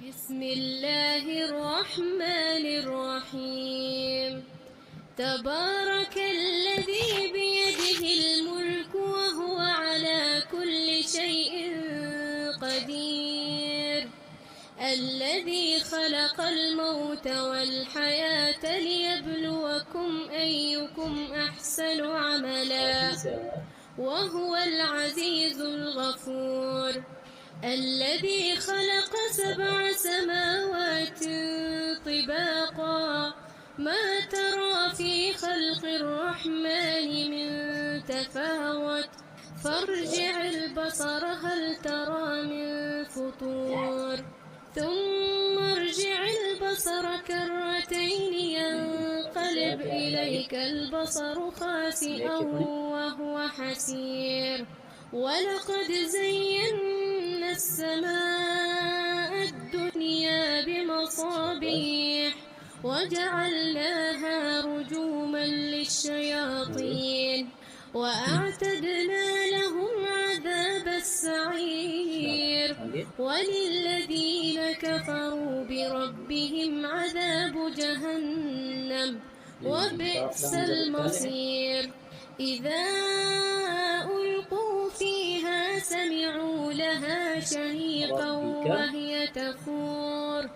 بسم الله الرحمن الرحيم. تبارك الذي بيده الملك وهو على كل شيء قدير، الذي خلق الموت والحياة ليبلوكم أيكم أحسن عملا وهو العزيز الغفور. الذي خلق 7 سماوات طباقا ما ترى في خلق الرحمن من تفاوت فارجع البصر هل ترى من فطور ثم ارجع البصر كرتين ينقلب إليك البصر خاسئا وهو حسير. ولقد زينا السماء الدنيا بمصابيح وجعلناها رجوما للشياطين وأعتدنا لهم عذاب السعير. وللذين كفروا بربهم عذاب جهنم وبئس المصير. إذا ألقوا فيها سمعوا لها شهيقا وهي تفور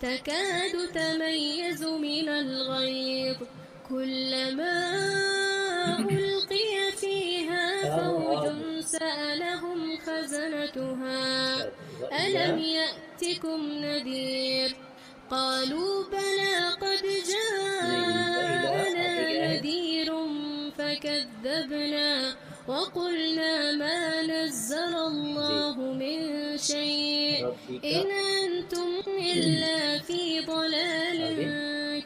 تكاد تميز من الغيظ كلما ألقي فيها فوج سألهم خزنتها ألم يأتكم نذير قالوا بلى قد جاءنا نذير فكذبنا وقلنا ما نزل الله من شيء إن أنتم إلا في ضلال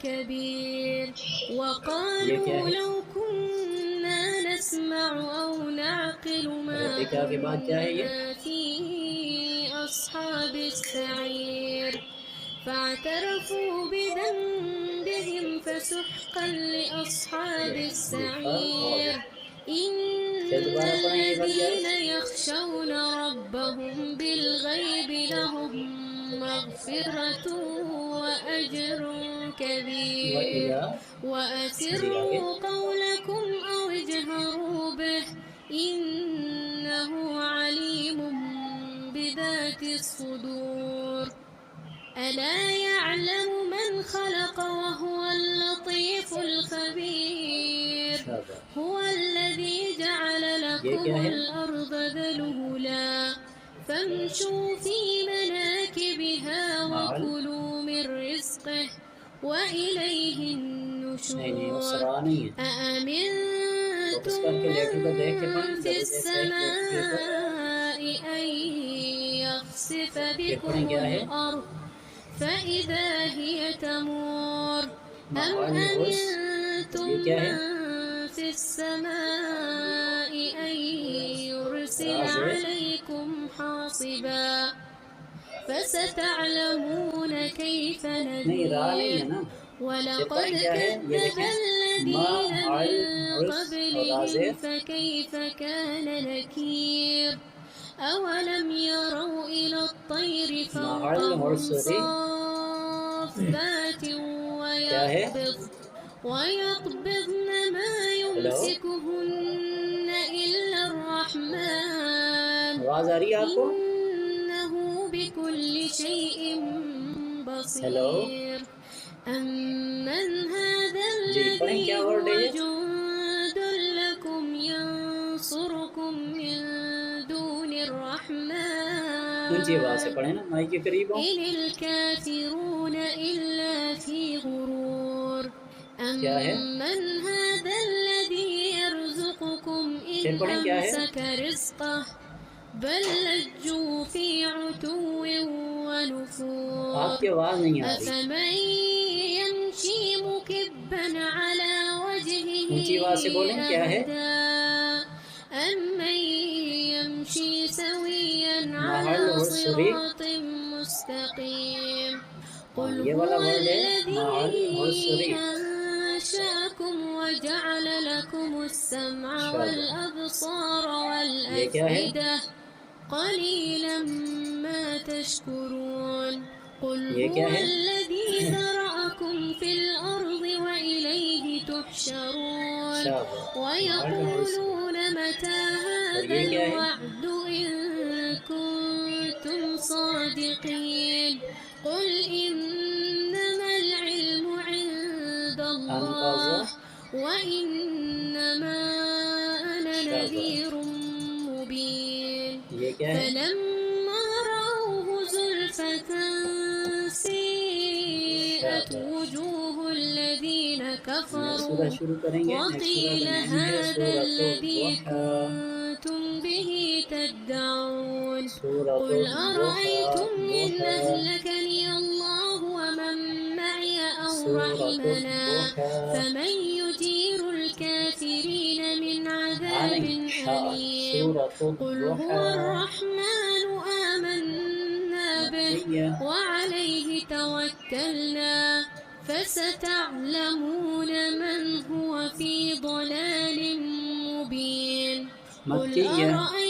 كبير. وقالوا لو كنا نسمع أو نعقل ما كنا في أصحاب السعير فاعترفوا بذنبهم فسحقا لأصحاب السعير. إن الذين يخشون ربهم بالغيب لهم مغفرة وأجر كبير. وأسروا قولكم أو اجهروا به إنه عليم بذات الصدور. ألا يعلم من خلق وهو اللطيف الخبير. هو الذي جعل لكم الأرض ذلولا فامشوا في مناكبها وكلوا من رزقه وإليه النشور. أأمنتم من في السماء أن يخسف بكم الأرض فإذا هي تمور أم أمنتم من في السماء أن يرسل عليكم حاصبا فستعلمون كيف نذير. ولقد كذب الذين من قبلهم فكيف كان نكير. أولم يروا إلى الطير فوقهم صافات ويقبضن ما يمسكهن إلا الرحمن إنه بكل شيء بصير. أمن هذا الذي هو جند لكم ينصركم من دون الرحمن إن الكافرون إلا في غرور. أمن هذا الذي يرزقكم إن أمسك رزقه بل لجوا في عتو ونفور. أفمن يمشي مكبا على وجهه أهدى أمن يمشي سويا على صراط مستقيم. قل هو الذي أنشأكم وجعل لكم السمع والأبصار والأفئدة قليلا ما تشكرون. قل هو الذي ذرأكم في الأرض وإليه تحشرون ويقولون متى هذا الوعد إن كنتم صادقين قل إنما العلم عند الله وإنما أنا نذير مبين فلما رأوه زلفة سيئت وجوه الذين كفروا وقيل هذا الذي كنتم به تدعون قل أرأيتم إن أهلكني الله ومن معي أو رحمنا فمن يجير الكافرين من عذاب أليم قل هو الرحمن آمنا به وعليه توكلنا فستعلمون من هو في ضلال مبين قل أرأيتم